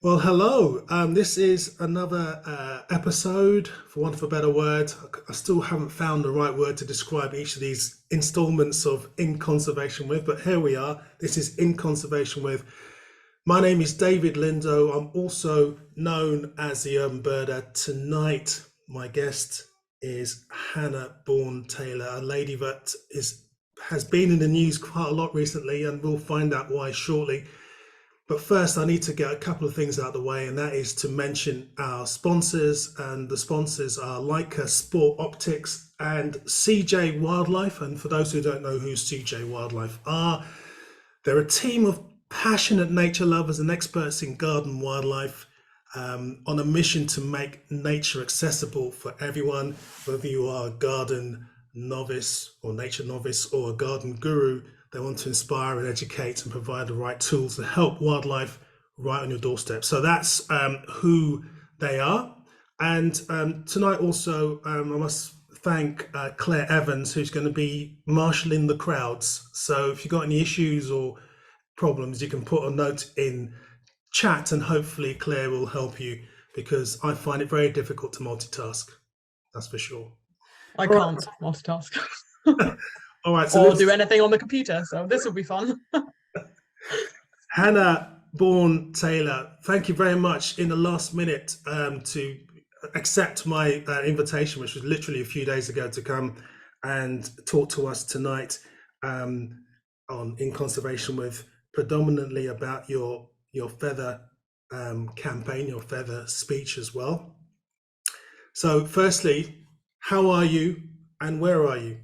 Well, hello. This is another episode, for want of a better word. I still haven't found the right word to describe each of these installments of In Conservation With, but here we are. This is In Conservation With. My name is David Lindo. I'm also known as the Urban Birder. Tonight, my guest is Hannah Bourne-Taylor, a lady that has been in the news quite a lot recently, and we'll find out why shortly. But first, I need to get a couple of things out of the way, and that is to mention our sponsors. And the sponsors are Leica Sport Optics and CJ Wildlife. And for those who don't know who CJ Wildlife are, they're a team of passionate nature lovers and experts in garden wildlife, on a mission to make nature accessible for everyone, whether you are a garden novice or nature novice or a garden guru. They want to inspire and educate and provide the right tools to help wildlife right on your doorstep. So that's who they are. And tonight also, I must thank Claire Evans, who's going to be marshalling the crowds. So if you've got any issues or problems, you can put a note in chat and hopefully Claire will help you, because I find it very difficult to multitask. That's for sure. I can't multitask. All right, so or do anything on the computer, so this will be fun. Hannah Bourne-Taylor, thank you very much in the last minute to accept my invitation, which was literally a few days ago, to come and talk to us tonight on In Conservation With, predominantly about your feather campaign, your feather speech as well. So firstly, how are you and where are you?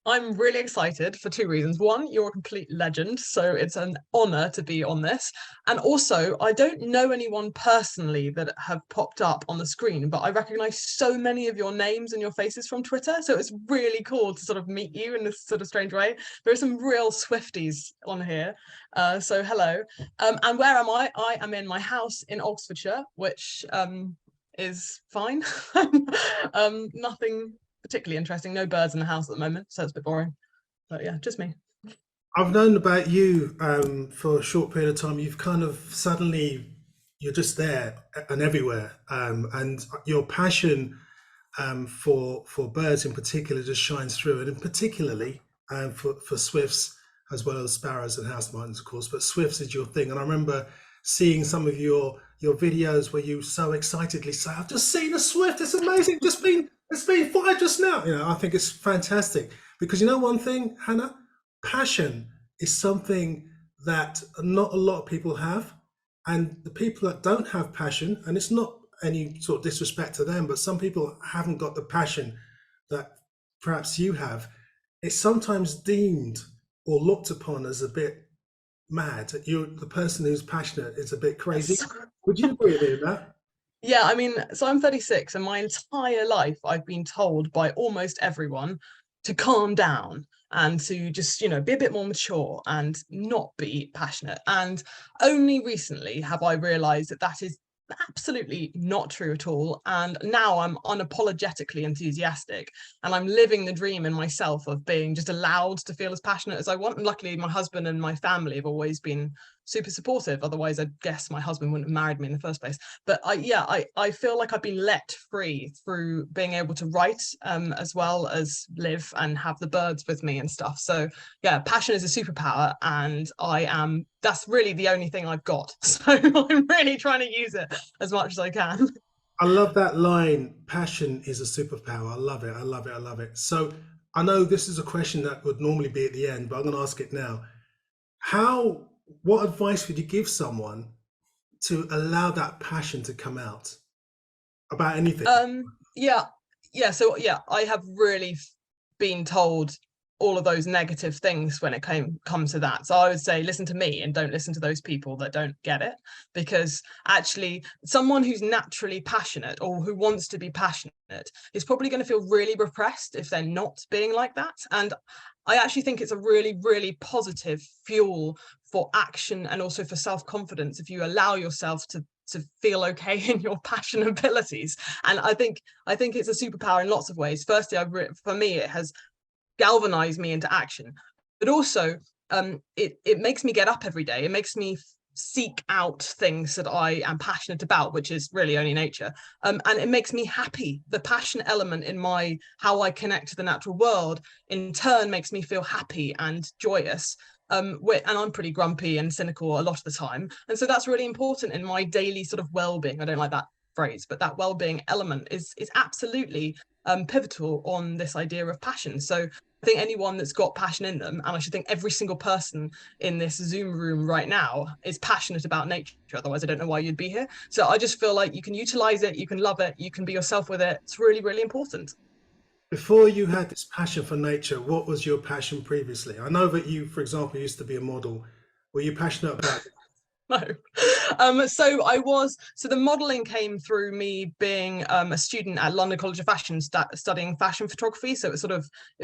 I'm really excited for two reasons. One, you're a complete legend, so it's an honor to be on this. And also, I don't know anyone personally that have popped up on the screen, but I recognize so many of your names and your faces from Twitter. So it's really cool to sort of meet you in this sort of strange way. There are some real Swifties on here. So hello. And where am I? I am in my house in Oxfordshire, which is fine. Nothing particularly interesting. No birds in the house at the moment, so it's a bit boring. But yeah, just me. I've known about you for a short period of time. You've kind of suddenly, you're just there and everywhere, and your passion for birds in particular just shines through, and in particularly for swifts as well as sparrows and house martins, of course. But swifts is your thing, and I remember seeing some of your videos where you so excitedly say, "I've just seen a swift. It's amazing. It's been fired just now." You know, I think it's fantastic, because you know one thing, Hannah, passion is something that not a lot of people have, and the people that don't have passion, and it's not any sort of disrespect to them, but some people haven't got the passion that perhaps you have. It's sometimes deemed or looked upon as a bit mad. The person who's passionate is a bit crazy. Would you agree with that? Yeah, I mean, so I'm 36, and my entire life I've been told by almost everyone to calm down and to just, be a bit more mature and not be passionate. And only recently have I realized that that is absolutely not true at all. And now I'm unapologetically enthusiastic, and I'm living the dream in myself of being just allowed to feel as passionate as I want. And luckily my husband and my family have always been super supportive. Otherwise I guess my husband wouldn't have married me in the first place. But I feel like I've been let free through being able to write, as well as live and have the birds with me and stuff. So yeah, passion is a superpower, and that's really the only thing I've got. So I'm really trying to use it as much as I can. I love that line. Passion is a superpower. I love it. I love it. I love it. So I know this is a question that would normally be at the end, but I'm going to ask it now. What advice would you give someone to allow that passion to come out about anything? So I have really been told all of those negative things when it comes to that. So I would say listen to me and don't listen to those people that don't get it, because actually someone who's naturally passionate or who wants to be passionate is probably going to feel really repressed if they're not being like that. And I actually think it's a really, really positive fuel for action and also for self-confidence if you allow yourself to feel okay in your passion abilities. And I think it's a superpower in lots of ways. Firstly, for me, it has galvanized me into action, but also it makes me get up every day. It makes me seek out things that I am passionate about, which is really only nature. And it makes me happy. The passion element in my how I connect to the natural world in turn makes me feel happy and joyous. And I'm pretty grumpy and cynical a lot of the time. And so that's really important in my daily sort of well-being. I don't like that phrase, but that well-being element is absolutely pivotal on this idea of passion. So I think anyone that's got passion in them, and I should think every single person in this Zoom room right now is passionate about nature. Otherwise, I don't know why you'd be here. So I just feel like you can utilize it, you can love it, you can be yourself with it. It's really, really important. Before you had this passion for nature, what was your passion previously? I know that you, for example, used to be a model. Were you passionate about? No. So the modeling came through me being a student at London College of Fashion studying fashion photography. So it was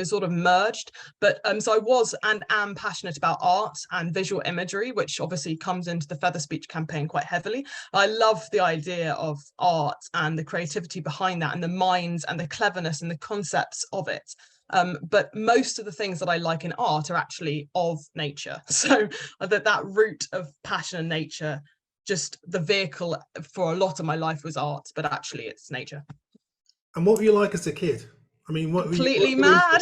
sort of merged. But so I was and am passionate about art and visual imagery, which obviously comes into the Feather Speech campaign quite heavily. I love the idea of art and the creativity behind that and the minds and the cleverness and the concepts of it. But most of the things that I like in art are actually of nature. So that root of passion and nature, just the vehicle for a lot of my life was art, but actually it's nature. And what were you like as a kid? I mean, Completely what were you mad.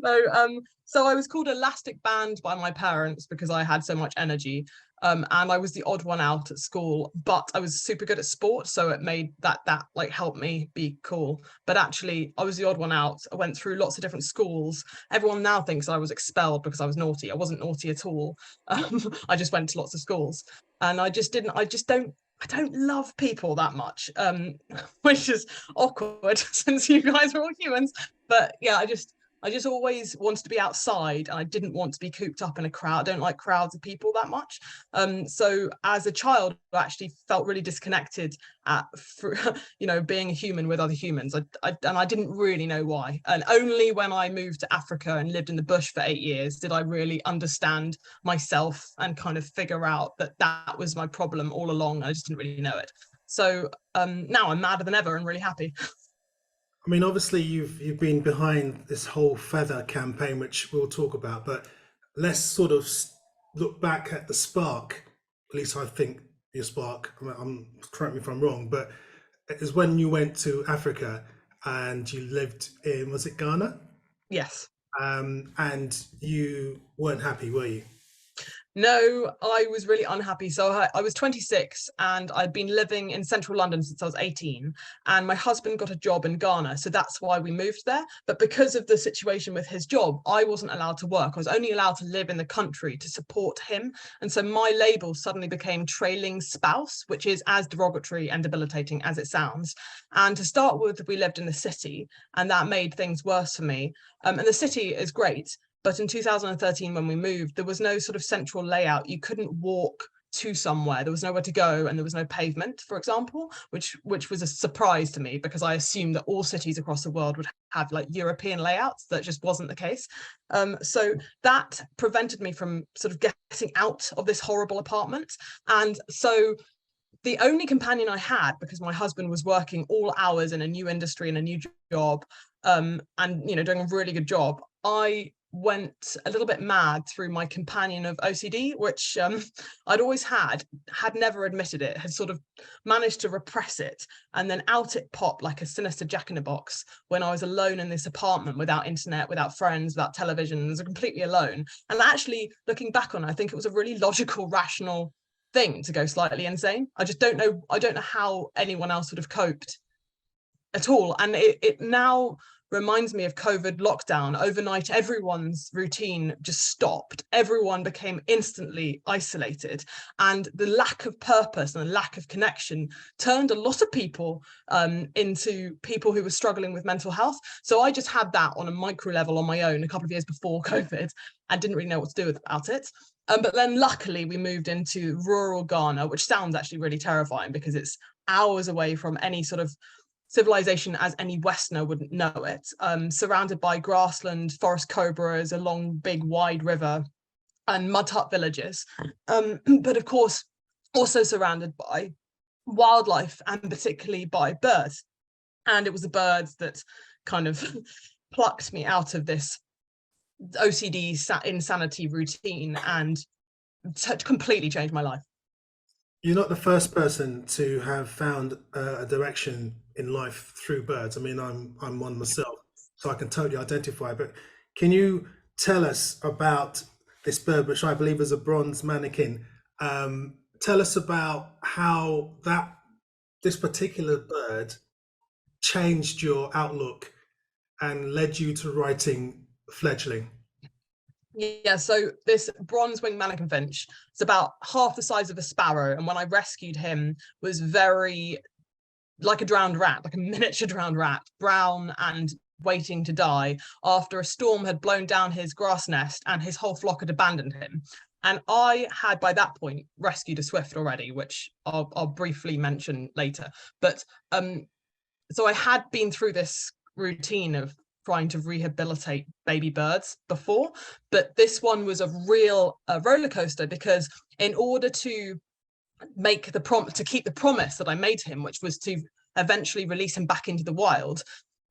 into? So I was called Elastic Band by my parents because I had so much energy. And I was the odd one out at school, but I was super good at sport, so it made that like helped me be cool. But actually, I was the odd one out. I went through lots of different schools. Everyone now thinks I was expelled because I was naughty. I wasn't naughty at all. I just went to lots of schools, and I just didn't. I don't love people that much, which is awkward since you guys are all humans. But yeah, I just always wanted to be outside, and I didn't want to be cooped up in a crowd. I don't like crowds of people that much. So as a child, I actually felt really disconnected being a human with other humans. And I didn't really know why. And only when I moved to Africa and lived in the bush for 8 years did I really understand myself and kind of figure out that that was my problem all along. I just didn't really know it. So now I'm madder than ever and really happy. I mean, obviously you've been behind this whole feather campaign, which we'll talk about, but let's sort of look back at the spark. At least I think your spark. Correct me if I'm wrong, but it is when you went to Africa and you lived in, was it Ghana? Yes. And you weren't happy, were you? No, I was really unhappy. So I was 26 and I'd been living in central London since I was 18. And my husband got a job in Ghana. So that's why we moved there. But because of the situation with his job, I wasn't allowed to work. I was only allowed to live in the country to support him. And so my label suddenly became trailing spouse, which is as derogatory and debilitating as it sounds. And to start with, we lived in the city, and that made things worse for me. And the city is great. But in 2013, when we moved, there was no sort of central layout. You couldn't walk to somewhere. There was nowhere to go, and there was no pavement, for example, which was a surprise to me because I assumed that all cities across the world would have like European layouts. That just wasn't the case. So that prevented me from sort of getting out of this horrible apartment. And so the only companion I had, because my husband was working all hours in a new industry and a new job, and doing a really good job, I went a little bit mad through my companion of OCD, which I'd always had never admitted it, had sort of managed to repress it, and then out it popped like a sinister jack-in-a-box when I was alone in this apartment without internet, without friends, without television, was completely alone. And actually, looking back on it, I think it was a really logical, rational thing to go slightly insane. I don't know how anyone else would have coped at all. And it now reminds me of COVID lockdown. Overnight, everyone's routine just stopped. Everyone became instantly isolated. And the lack of purpose and the lack of connection turned a lot of people into people who were struggling with mental health. So I just had that on a micro level on my own a couple of years before COVID and didn't really know what to do about it. But then luckily we moved into rural Ghana, which sounds actually really terrifying because it's hours away from any sort of civilization as any Westerner would know it, surrounded by grassland, forest cobras, a long, big, wide river, and mud hut villages. But of course, also surrounded by wildlife and particularly by birds. And it was the birds that kind of plucked me out of this OCD insanity routine and completely changed my life. You're not the first person to have found a direction in life through birds. I mean, I'm one myself, so I can totally identify. But can you tell us about this bird, which I believe is a bronze mannequin? Tell us about how this particular bird changed your outlook and led you to writing Fledgling. Yeah, so this bronze winged mannequin finch is about half the size of a sparrow, and when I rescued him, was very like a drowned rat, like a miniature drowned rat, brown and waiting to die after a storm had blown down his grass nest and his whole flock had abandoned him. And I had by that point rescued a swift already, which I'll briefly mention later. But so I had been through this routine of trying to rehabilitate baby birds before, but this one was a real roller coaster, because in order to make to keep the promise that I made to him, which was to eventually release him back into the wild,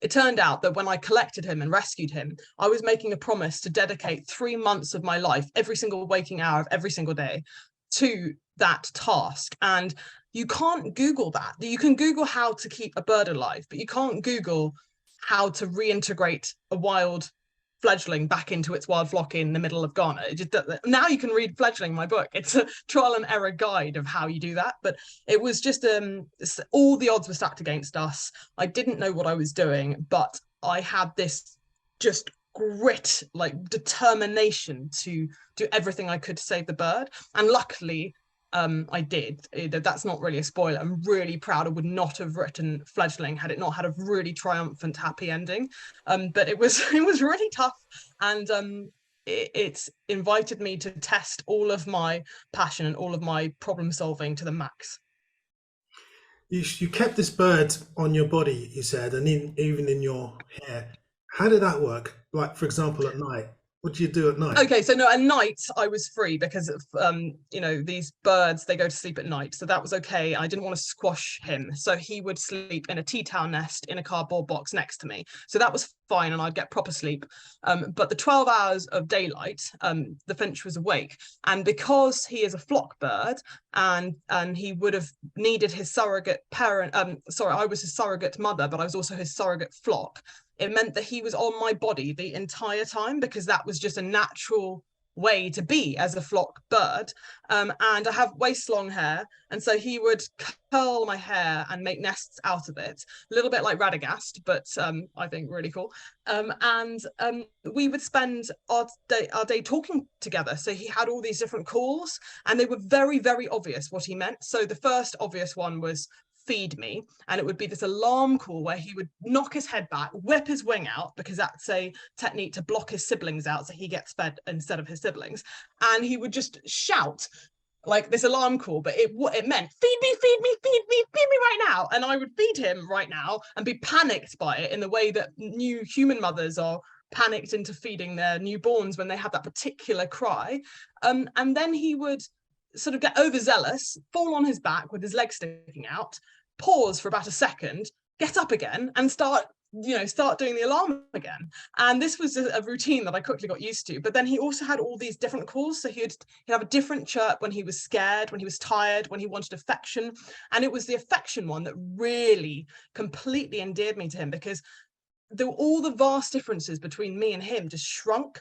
it turned out that when I collected him and rescued him, I was making a promise to dedicate 3 months of my life, every single waking hour of every single day, to that task. And you can't Google that. You can Google how to keep a bird alive, but you can't Google how to reintegrate a wild fledgling back into its wild flock in the middle of Ghana. Now you can read Fledgling, my book. It's a trial and error guide of how you do that. But it was just all the odds were stacked against us. I didn't know what I was doing, but I had this just grit, like determination to do everything I could to save the bird. And luckily, I did. That's not really a spoiler. I'm really proud. I would not have written Fledgling had it not had a really triumphant, happy ending. But it was really tough, and it's invited me to test all of my passion and all of my problem solving to the max. You kept this bird on your body, you said, and even in your hair. How did that work? Like, for example, at night. What do you do at night? Okay, so no, at night I was free because of these birds, they go to sleep at night, so that was okay. I didn't want to squash him, so he would sleep in a tea towel nest in a cardboard box next to me, so that was fine, and I'd get proper sleep. But the 12 hours of daylight, the finch was awake, and because he is a flock bird, and he would have needed his surrogate parent. I was his surrogate mother, but I was also his surrogate flock. It meant that he was on my body the entire time, because that was just a natural way to be as a flock bird. And I have waist long hair, and so he would curl my hair and make nests out of it, a little bit like Radagast, but I think really cool. And we would spend our day talking together. So he had all these different calls, and they were very, very obvious what he meant. So the first obvious one was feed me, and it would be this alarm call where he would knock his head back, whip his wing out, because that's a technique to block his siblings out so he gets fed instead of his siblings, and he would just shout like this alarm call, but it meant feed me, feed me, feed me, feed me right now, and I would feed him right now and be panicked by it in the way that new human mothers are panicked into feeding their newborns when they have that particular cry. And then he would sort of get overzealous, fall on his back with his legs sticking out, pause for about a second, get up again, and start doing the alarm again. And this was a routine that I quickly got used to. But then he also had all these different calls. So he'd have a different chirp when he was scared, when he was tired, when he wanted affection. And it was the affection one that really completely endeared me to him, because all the vast differences between me and him just shrunk.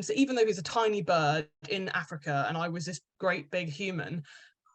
So even though he's a tiny bird in Africa and I was this great big human,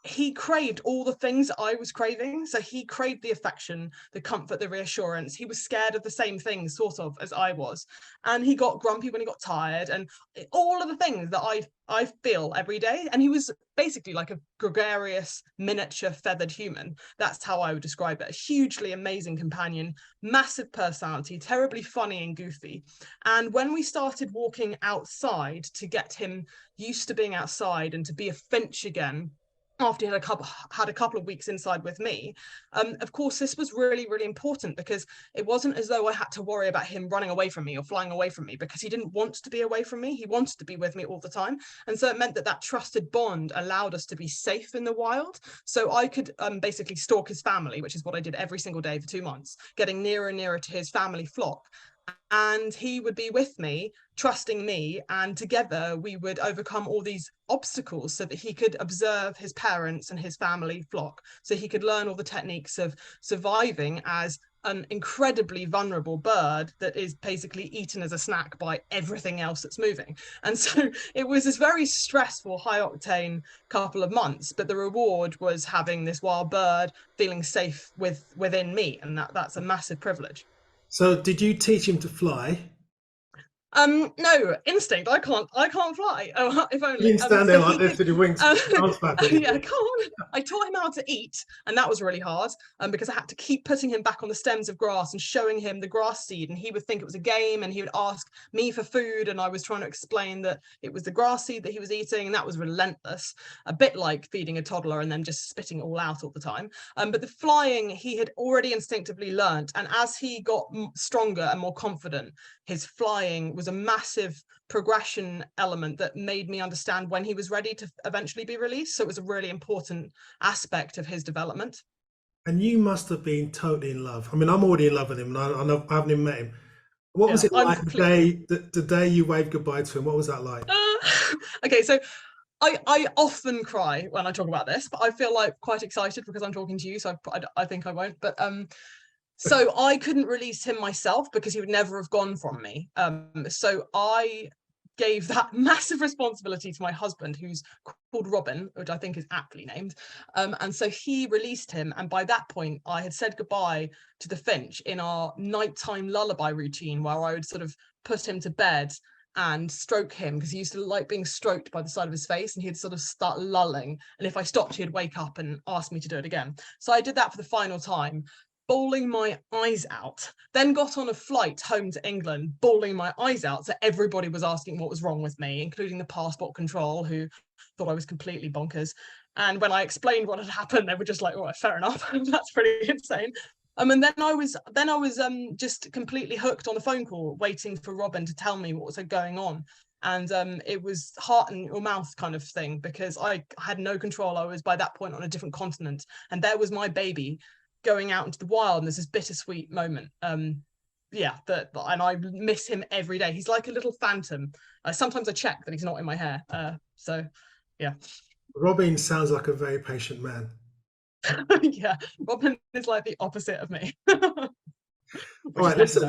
he craved all the things I was craving. So he craved the affection, the comfort, the reassurance. He was scared of the same things, sort of, as I was. And he got grumpy when he got tired, and all of the things that I feel every day. And he was basically like a gregarious, miniature, feathered human. That's how I would describe it. A hugely amazing companion, massive personality, terribly funny and goofy. And when we started walking outside to get him used to being outside and to be a finch again, after he had a couple of weeks inside with me, of course, this was really, really important, because it wasn't as though I had to worry about him running away from me or flying away from me, because he didn't want to be away from me. He wanted to be with me all the time. And so it meant that trusted bond allowed us to be safe in the wild. So I could basically stalk his family, which is what I did every single day for 2 months, getting nearer and nearer to his family flock. and he would be with me, trusting me, and together we would overcome all these obstacles so that he could observe his parents and his family flock, so he could learn all the techniques of surviving as an incredibly vulnerable bird that is basically eaten as a snack by everything else that's moving. And so it was this very stressful, high octane couple of months, but the reward was having this wild bird feeling safe within me, and that's a massive privilege. So, did you teach him to fly? No, instinct. I can't fly. Oh, if You only. didn't stand there So like he this could, with your wings um, arms flapping. yeah, come on. I taught him how to eat, and that was really hard. Because I had to keep putting him back on the stems of grass and showing him the grass seed, and he would think it was a game, and he would ask me for food, and I was trying to explain that it was the grass seed that he was eating, and that was relentless. A bit like feeding a toddler and then just spitting it all out all the time. But the flying he had already instinctively learnt, and as he got stronger and more confident, his flying was a massive progression element that made me understand when he was ready to eventually be released. So it was a really important aspect of his development. And you must have been totally in love. I mean, I'm already in love with him, and I haven't even met him. What was Yeah, it I'm like completely. the day you waved goodbye to him? What was that like? Okay, so I often cry when I talk about this, but I feel like quite excited because I'm talking to you, so I think I won't. But so I couldn't release him myself because he would never have gone from me. So I gave that massive responsibility to my husband, who's called Robin, which I think is aptly named. And so he released him. And by that point, I had said goodbye to the finch in our nighttime lullaby routine, where I would sort of put him to bed and stroke him, because he used to like being stroked by the side of his face, and he'd sort of start lulling. And if I stopped, he'd wake up and ask me to do it again. So I did that for the final time, bawling my eyes out, then got on a flight home to England, bawling my eyes out. So everybody was asking what was wrong with me, including the passport control, who thought I was completely bonkers. And when I explained what had happened, they were just like, "Oh, fair enough." That's pretty insane. And then I was just completely hooked on the phone call, waiting for Robin to tell me what was going on. And it was heart in your mouth kind of thing, because I had no control. I was by that point on a different continent, and there was my baby going out into the wild, and there's this bittersweet moment. Yeah, and I miss him every day. He's like a little phantom. Sometimes I check that he's not in my hair. So yeah. Robin sounds like a very patient man. Yeah, Robin is like the opposite of me. All Which is right, good to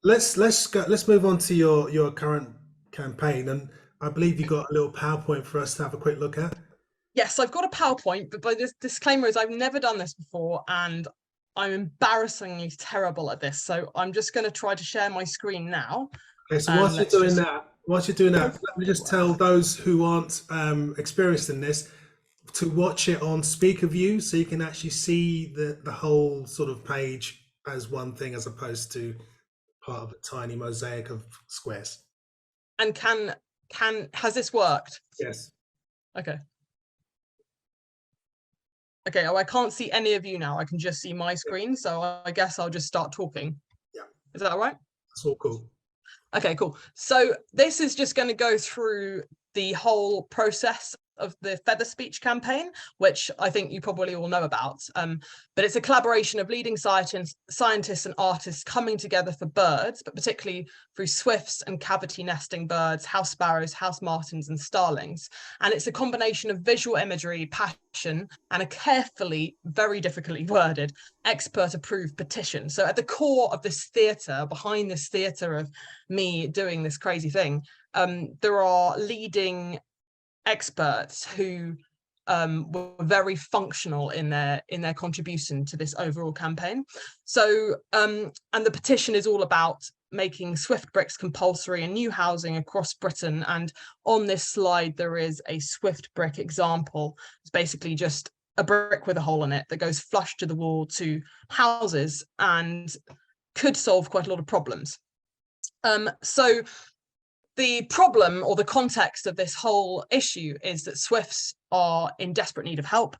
listen. know. Let's move on to your current campaign, and I believe you got a little PowerPoint for us to have a quick look at. Yes, I've got a PowerPoint, but by this disclaimer is I've never done this before, and I'm embarrassingly terrible at this. So I'm just going to try to share my screen now, Okay, so and let's just whilst you're doing that, let me hopefully it just tell works. those who aren't experienced in this to watch it on speaker view, so you can actually see the whole sort of page as one thing, as opposed to part of a tiny mosaic of squares. And has this worked? Yes. Okay. Okay, oh, I can't see any of you now. I can just see my screen, so I guess I'll just start talking. Yeah. Is that all right? That's all cool. Okay, cool. So this is just going to go through the whole process of the Feather Speech campaign, which I think you probably all know about. But it's a collaboration of leading scientists and artists coming together for birds, but particularly through swifts and cavity nesting birds, house sparrows, house martins, and starlings. And it's a combination of visual imagery, passion, and a carefully, very difficultly worded, expert-approved petition. So at the core of this theatre, behind this theatre of me doing this crazy thing, there are leading experts who were very functional in their contribution to this overall campaign. So and the petition is all about making swift bricks compulsory in new housing across Britain. And on this slide there is a swift brick example. It's basically just a brick with a hole in it that goes flush to the wall to houses and could solve quite a lot of problems. So the problem, or the context of this whole issue, is that swifts are in desperate need of help.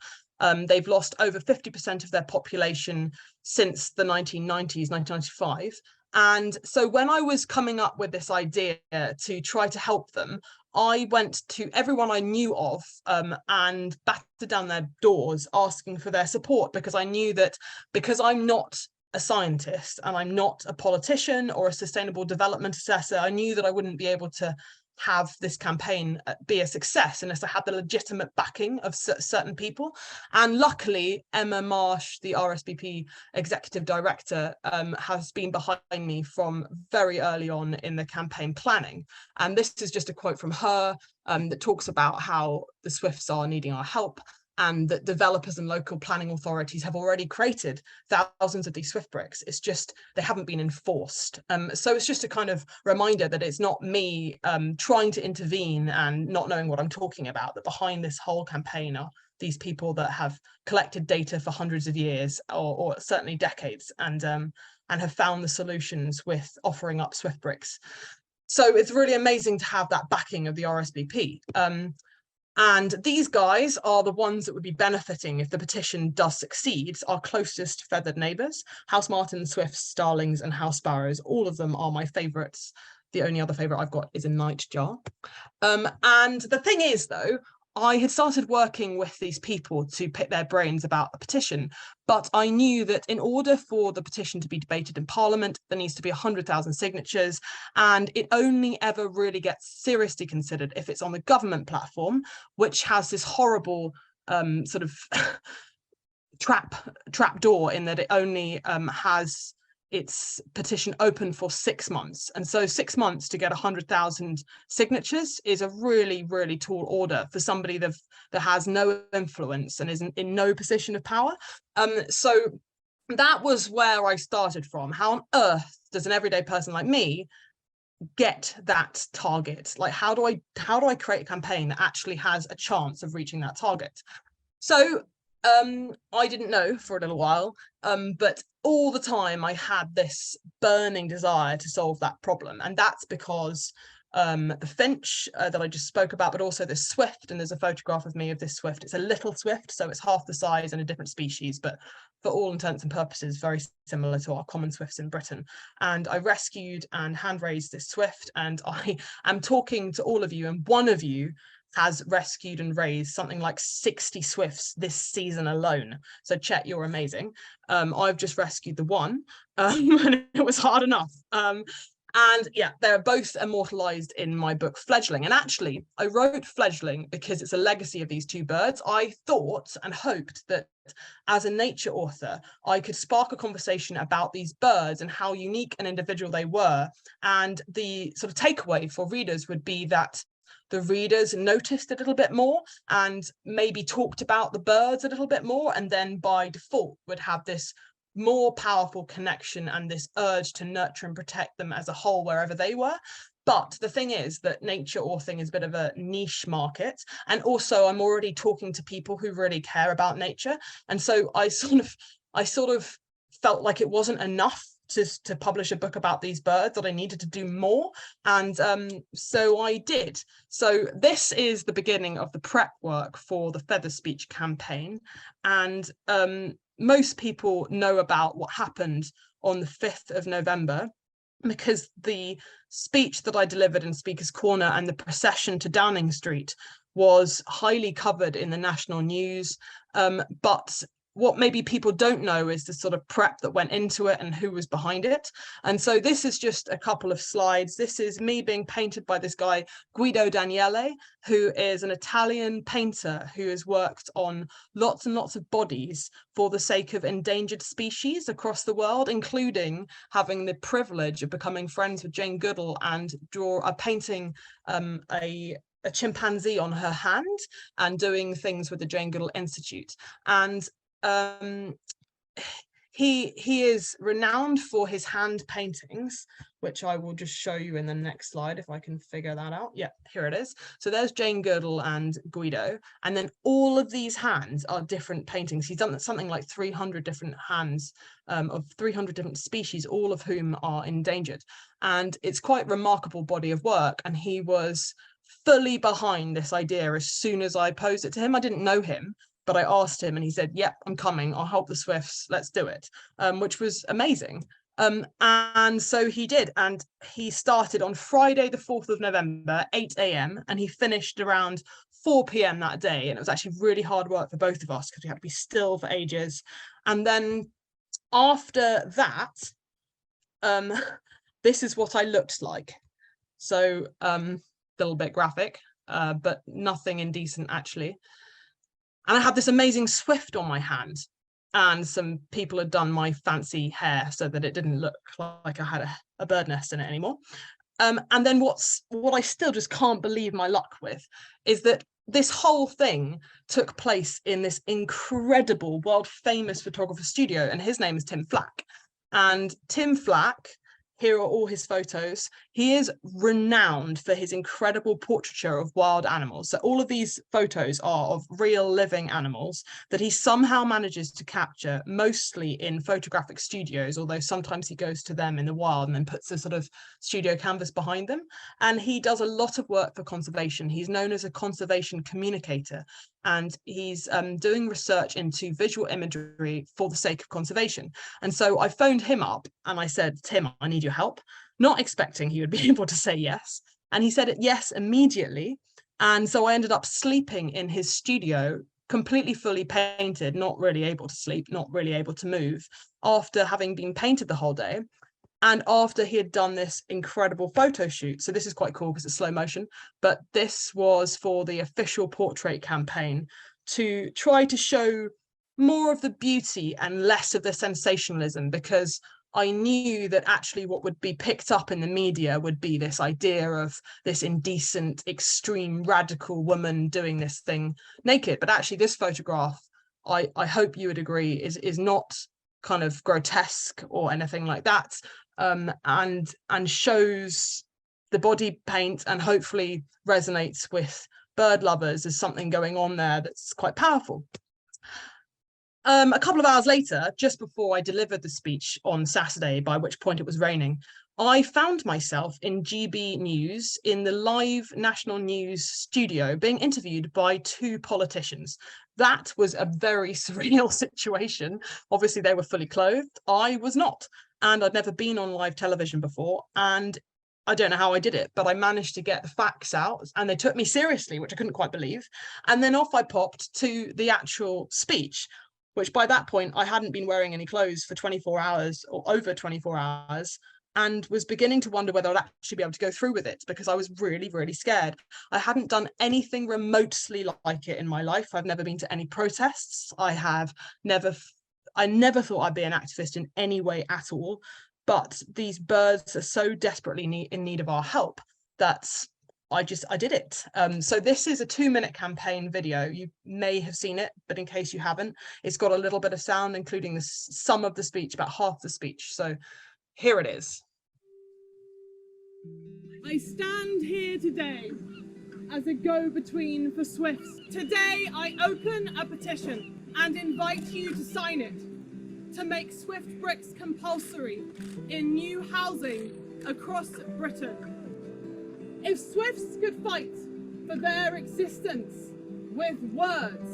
They've lost over 50% of their population since the 1990s, 1995. And so when I was coming up with this idea to try to help them, I went to everyone I knew of and battered down their doors asking for their support, because I knew that because I'm not a scientist and I'm not a politician or a sustainable development assessor, I knew that I wouldn't be able to have this campaign be a success unless I had the legitimate backing of certain people. And luckily, Emma Marsh, the RSBP executive director, has been behind me from very early on in the campaign planning. And this is just a quote from her that talks about how the Swifts are needing our help, and that developers and local planning authorities have already created thousands of these Swift bricks. It's just they haven't been enforced. So it's just a kind of reminder that it's not me trying to intervene and not knowing what I'm talking about, that behind this whole campaign are these people that have collected data for hundreds of years, or certainly decades, and have found the solutions with offering up Swift bricks. So it's really amazing to have that backing of the RSVP. And these guys are the ones that would be benefiting if the petition does succeed. Our closest feathered neighbours: house martins, swifts, starlings, and house sparrows. All of them are my favourites. The only other favourite I've got is a nightjar. And the thing is, though, I had started working with these people to pick their brains about the petition, but I knew that in order for the petition to be debated in Parliament, there needs to be 100,000 signatures, and it only ever really gets seriously considered if it's on the government platform, which has this horrible sort of trap door in that it only has its petition open for 6 months. And so 6 months to get 100,000 signatures is a really, really tall order for somebody that has no influence and is in no position of power. So that was where I started from. How on earth does an everyday person like me get that target? Like, how do I create a campaign that actually has a chance of reaching that target? So I didn't know for a little while, but all the time I had this burning desire to solve that problem. And that's because the finch that I just spoke about, but also the swift, and there's a photograph of me of this swift. It's a little swift, so it's half the size and a different species, but for all intents and purposes, very similar to our common swifts in Britain. And I rescued and hand-raised this swift, and I am talking to all of you, and one of you has rescued and raised something like 60 swifts this season alone. So Chet, you're amazing. I've just rescued the one, and it was hard enough. And yeah, they're both immortalized in my book Fledgling. And actually, I wrote Fledgling because it's a legacy of these two birds. I thought and hoped that as a nature author, I could spark a conversation about these birds and how unique and individual they were. And the sort of takeaway for readers would be that the readers noticed a little bit more and maybe talked about the birds a little bit more, and then by default would have this more powerful connection and this urge to nurture and protect them as a whole wherever they were. But the thing is that nature authoring is a bit of a niche market, and also I'm already talking to people who really care about nature, and so I sort of felt like it wasn't enough to publish a book about these birds, that I needed to do more. And so I did. So this is the beginning of the prep work for the Feather Speech campaign. And most people know about what happened on the 5th of November, because the speech that I delivered in Speaker's Corner and the procession to Downing Street was highly covered in the national news. But what maybe people don't know is the sort of prep that went into it and who was behind it. And so this is just a couple of slides. This is me being painted by this guy, Guido Daniele, who is an Italian painter who has worked on lots and lots of bodies for the sake of endangered species across the world, including having the privilege of becoming friends with Jane Goodall and painting a chimpanzee on her hand and doing things with the Jane Goodall Institute. And he is renowned for his hand paintings, which I will just show you in the next slide if I can figure that out. Yeah, here it is. So there's Jane Goodall and Guido, and then all of these hands are different paintings. He's done something like 300 different hands of 300 different species, all of whom are endangered. And it's quite remarkable body of work, and he was fully behind this idea as soon as I posed it to him. I didn't know him, but I asked him and he said, yep, I'm coming, I'll help the Swifts, let's do it, which was amazing. And so he did, and he started on Friday the 4th of November, 8 a.m, and he finished around 4 p.m. that day, and it was actually really hard work for both of us because we had to be still for ages. And then after that, this is what I looked like. So a little bit graphic, but nothing indecent actually. And I had this amazing swift on my hand, and some people had done my fancy hair so that it didn't look like I had a bird nest in it anymore. And then what I still just can't believe my luck with is that this whole thing took place in this incredible world famous photographer studio, and his name is Tim Flack. And Tim Flack, here are all his photos. He is renowned for his incredible portraiture of wild animals. So all of these photos are of real living animals that he somehow manages to capture, mostly in photographic studios, although sometimes he goes to them in the wild and then puts a sort of studio canvas behind them. And he does a lot of work for conservation. He's known as a conservation communicator, and he's doing research into visual imagery for the sake of conservation. And so I phoned him up and I said, Tim, I need your help, not expecting he would be able to say yes. And he said yes immediately. And so I ended up sleeping in his studio, completely fully painted, not really able to sleep, not really able to move, after having been painted the whole day. And after he had done this incredible photo shoot. So this is quite cool because it's slow motion, but this was for the official portrait campaign to try to show more of the beauty and less of the sensationalism, because I knew that actually what would be picked up in the media would be this idea of this indecent, extreme, radical woman doing this thing naked. But actually this photograph, I hope you would agree, is not kind of grotesque or anything like that. And shows the body paint and hopefully resonates with bird lovers as something going on there that's quite powerful. A couple of hours later, just before I delivered the speech on Saturday, by which point it was raining, I found myself in GB News in the live national news studio being interviewed by two politicians. That was a very surreal situation. Obviously, they were fully clothed. I was not. And I'd never been on live television before. And I don't know how I did it, but I managed to get the facts out and they took me seriously, which I couldn't quite believe. And then off I popped to the actual speech, which by that point I hadn't been wearing any clothes for 24 hours or over 24 hours, and was beginning to wonder whether I'd actually be able to go through with it, because I was really, really scared. I hadn't done anything remotely like it in my life. I've never been to any protests. I never thought I'd be an activist in any way at all, but these birds are so desperately in need of our help that I did it. So this is a 2-minute campaign video. You may have seen it, but in case you haven't, it's got a little bit of sound, including some of the speech, about half the speech. So here it is. I stand here today as a go-between for swifts. Today I open a petition and invite you to sign it, to make swift bricks compulsory in new housing across Britain. If swifts could fight for their existence with words,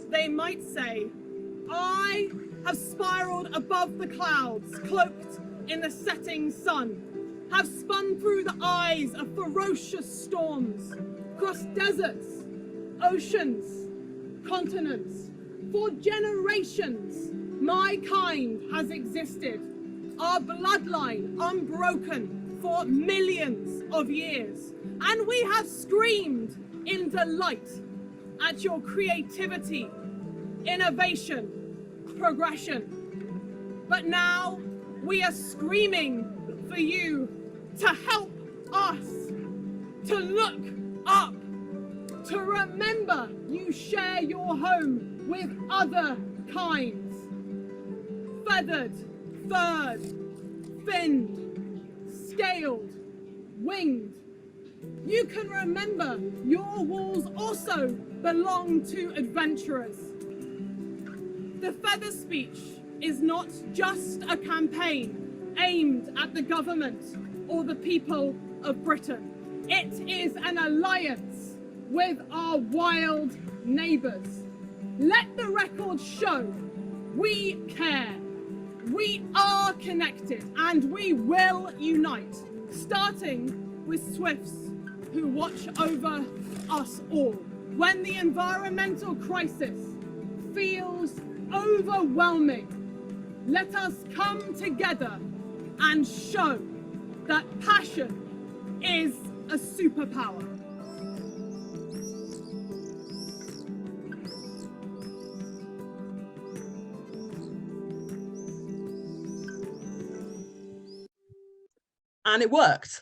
they might say, I have spiraled above the clouds, cloaked in the setting sun, have spun through the eyes of ferocious storms, crossed deserts, oceans, continents. For generations, my kind has existed, our bloodline unbroken for millions of years. And we have screamed in delight at your creativity, innovation, progression. But now we are screaming for you to help us, to look up, to remember you share your home with other kinds. Feathered, furred, finned, scaled, winged. You can remember your walls also belong to adventurers. The feather speech is not just a campaign aimed at the government or the people of Britain. It is an alliance with our wild neighbours. Let the record show we care, we are connected, and we will unite, starting with swifts who watch over us all. When the environmental crisis feels overwhelming, let us come together and show that passion is a superpower. And it worked.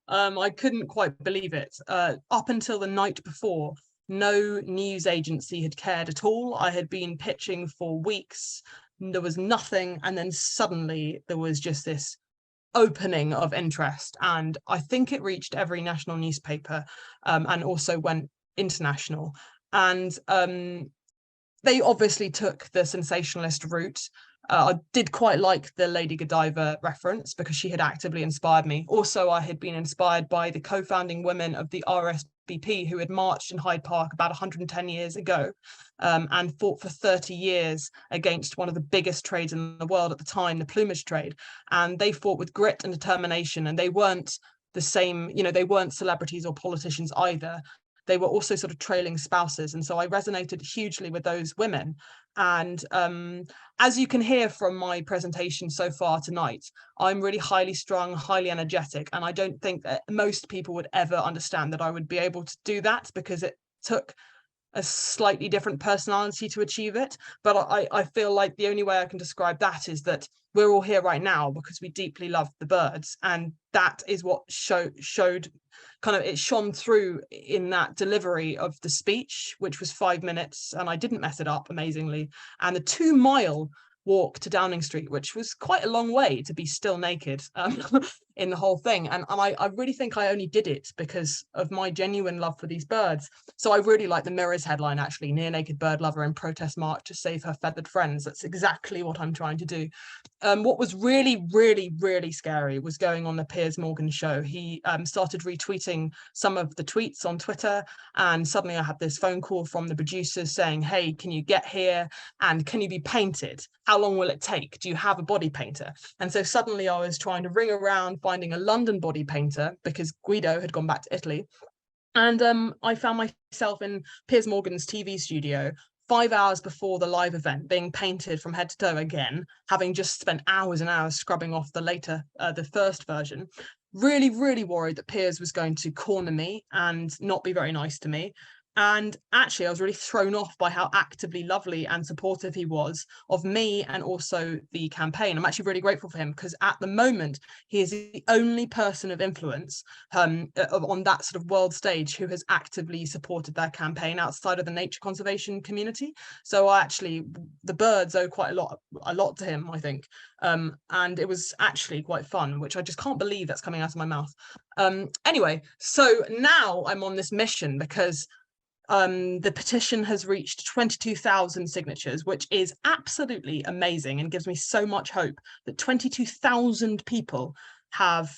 I couldn't quite believe it. Up until the night before, no news agency had cared at all. I had been pitching for weeks. There was nothing. And then suddenly there was just this opening of interest. And I think it reached every national newspaper, and also went international. And they obviously took the sensationalist route. I did quite like the Lady Godiva reference because she had actively inspired me. Also, I had been inspired by the co-founding women of the RSBP who had marched in Hyde Park about 110 years ago, and fought for 30 years against one of the biggest trades in the world at the time, the plumage trade. And they fought with grit and determination, and they weren't the same, they weren't celebrities or politicians either. They were also sort of trailing spouses. And so I resonated hugely with those women. And as you can hear from my presentation so far tonight, I'm really highly strung, highly energetic. And I don't think that most people would ever understand that I would be able to do that, because it took a slightly different personality to achieve it. But I feel like the only way I can describe that is that we're all here right now because we deeply love the birds. And that is what showed kind of, it shone through in that delivery of the speech, which was 5 minutes, and I didn't mess it up amazingly. And the 2-mile walk to Downing Street, which was quite a long way to be still naked in the whole thing. And I really think I only did it because of my genuine love for these birds. So I really like the Mirror's headline, actually, near naked bird lover in protest march to save her feathered friends. That's exactly what I'm trying to do. What was really, really, really scary was going on the Piers Morgan show. He started retweeting some of the tweets on Twitter, and suddenly I had this phone call from the producers saying, hey, can you get here and can you be painted? How long will it take? Do you have a body painter? And so suddenly I was trying to ring around finding a London body painter because Guido had gone back to Italy. And I found myself in Piers Morgan's TV studio 5 hours before the live event, being painted from head to toe again, having just spent hours and hours scrubbing off the first version. Really, really worried that Piers was going to corner me and not be very nice to me. And actually, I was really thrown off by how actively lovely and supportive he was of me and also the campaign. I'm actually really grateful for him because at the moment, he is the only person of influence on that sort of world stage who has actively supported their campaign outside of the nature conservation community. So actually, the birds owe quite a lot to him, I think. And it was actually quite fun, which I just can't believe that's coming out of my mouth. Anyway, so now I'm on this mission because the petition has reached 22,000 signatures, which is absolutely amazing and gives me so much hope that 22,000 people have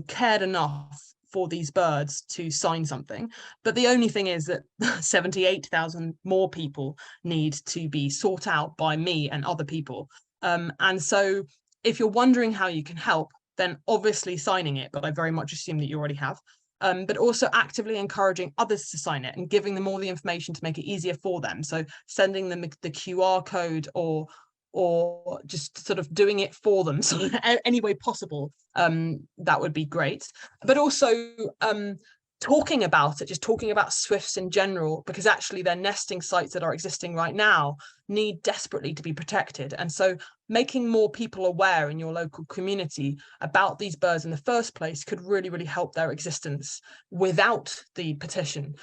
cared enough for these birds to sign something. But the only thing is that 78,000 more people need to be sought out by me and other people. And so if you're wondering how you can help, then obviously signing it, but I very much assume that you already have. But also actively encouraging others to sign it and giving them all the information to make it easier for them. So sending them the QR code or just sort of doing it for them. So any way possible, that would be great. But also talking about it, just talking about swifts in general, because actually their nesting sites that are existing right now need desperately to be protected. And so making more people aware in your local community about these birds in the first place could really, really help their existence without the petition.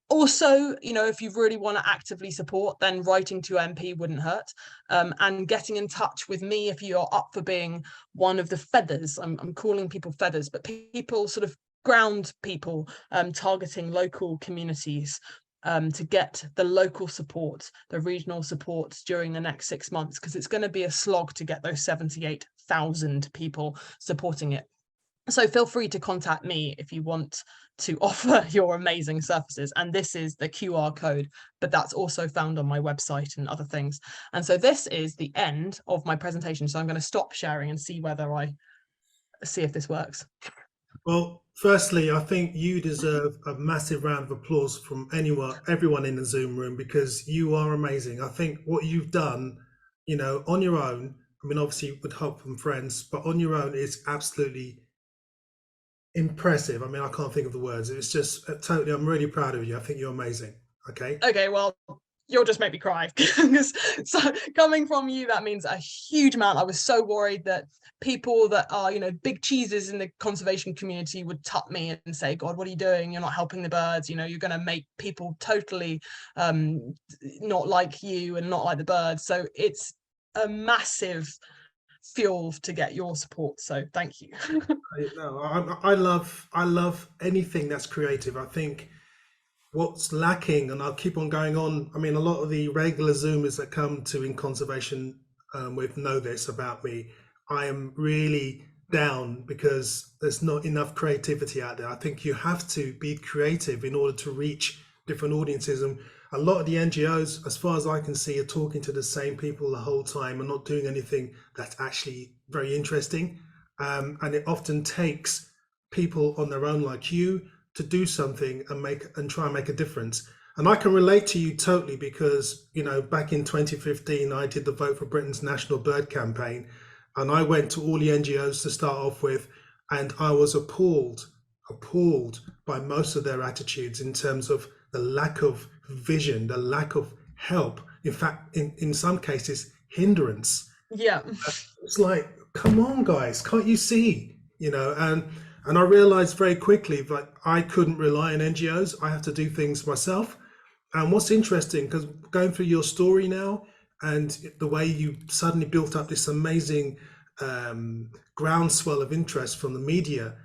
Also, if you really want to actively support, then writing to MP wouldn't hurt. And getting in touch with me if you're up for being one of the feathers. I'm calling people feathers, but people sort of ground people targeting local communities to get the local support, the regional support during the next 6 months, because it's going to be a slog to get those 78,000 people supporting it. So feel free to contact me if you want to offer your amazing services. And this is the QR code, but that's also found on my website and other things. And so this is the end of my presentation. So I'm going to stop sharing and see if this works. Well, firstly, I think you deserve a massive round of applause from everyone in the Zoom room, because you are amazing. I think what you've done you know, on your own, I mean, obviously with help from friends, but on your own is absolutely impressive. I mean, I can't think of the words. It's just totally, I'm really proud of you. I think you're amazing. Okay. Okay, well, you'll just make me cry. So coming from you, that means a huge amount. I was so worried that people that are, you know, big cheeses in the conservation community would tut me and say, God, what are you doing? You're not helping the birds. You know, you're going to make people totally not like you and not like the birds. So it's a massive fuel to get your support. So thank you. No, I love anything that's creative. I think what's lacking, and I'll keep on going on. I mean, a lot of the regular Zoomers that come to In Conservation with know this about me. I am really down because there's not enough creativity out there. I think you have to be creative in order to reach different audiences. And a lot of the NGOs, as far as I can see, are talking to the same people the whole time and not doing anything that's actually very interesting. And it often takes people on their own like you to do something and try and make a difference. And I can relate to you totally because, you know, back in 2015, I did the Vote for Britain's National Bird campaign, and I went to all the NGOs to start off with, and I was appalled by most of their attitudes in terms of the lack of vision, the lack of help. In fact, in some cases, hindrance. Yeah. It's like, come on, guys, can't you see? You know, and I realized very quickly that I couldn't rely on NGOs. I have to do things myself. And what's interesting, because going through your story now and the way you suddenly built up this amazing groundswell of interest from the media,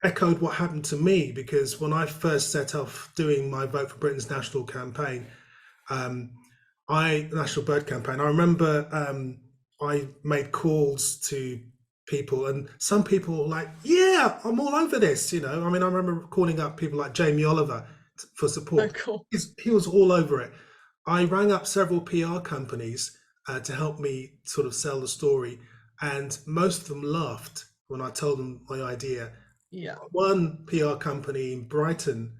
echoed what happened to me, because when I first set off doing my Vote for Britain's national campaign, National Bird campaign, I remember I made calls to people, and some people were like, yeah, I'm all over this, you know. I mean, I remember calling up people like Jamie Oliver for support. Oh, cool. He was all over it. I rang up several PR companies to help me sort of sell the story, and most of them laughed when I told them my idea. Yeah. One PR company in Brighton,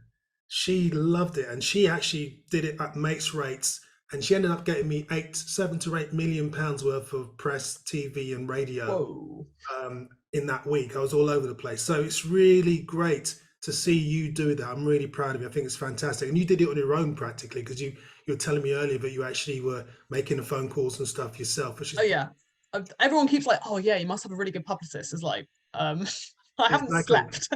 she loved it, and she actually did it at mates rates, and she ended up getting me 7 to 8 million pounds worth of press, TV, and radio in that week. I was all over the place. So it's really great to see you do that. I'm really proud of you. I think it's fantastic. And you did it on your own practically, because you were telling me earlier that you actually were making the phone calls and stuff yourself. Which is everyone keeps like, oh yeah, you must have a really good publicist. It's like, I haven't slept.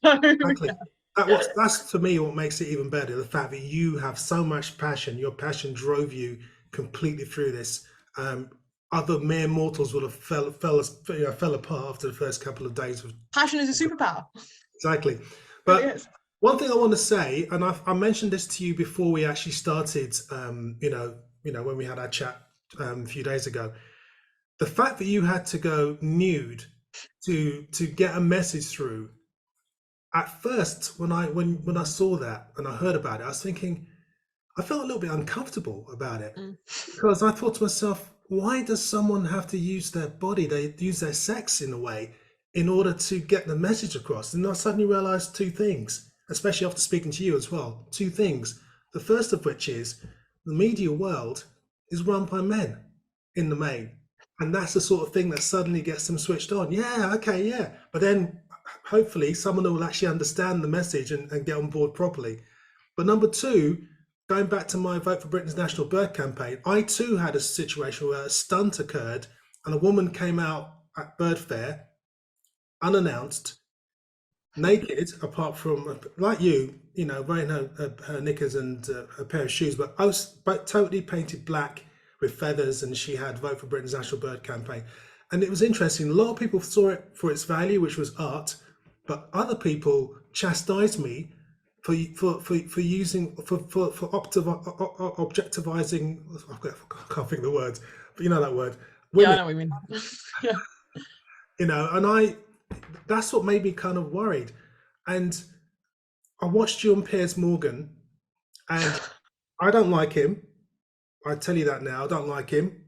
Exactly. That's for me what makes it even better. The fact that you have so much passion. Your passion drove you completely through this. Other mere mortals would have fell apart after the first couple of days. Passion is a superpower. Exactly. But one thing I want to say, and I mentioned this to you before we actually started, you know, when we had our chat a few days ago, the fact that you had to go nude to get a message through. At first, when I saw that and I heard about it, I was thinking, I felt a little bit uncomfortable about it, because I thought to myself, why does someone have to use their body? They use their sex in a way in order to get the message across. And I suddenly realized two things, especially after speaking to you as well. Two things. The first of which is the media world is run by men in the main. And that's the sort of thing that suddenly gets them switched on. Yeah, okay, yeah. But then hopefully someone will actually understand the message and get on board properly. But number two, going back to my Vote for Britain's National Bird campaign, I too had a situation where a stunt occurred and a woman came out at Bird Fair unannounced, naked, apart from, like you know, wearing her knickers and a pair of shoes, but totally painted black with feathers, and she had Vote for Britain's National Bird campaign. And it was interesting. A lot of people saw it for its value, which was art, but other people chastised me for objectivizing. I can't think of the words, but you know that word. Women. Yeah, I know what you mean. Yeah. You know, and that's what made me kind of worried. And I watched you on Piers Morgan, and I don't like him. I tell you that now. I don't like him,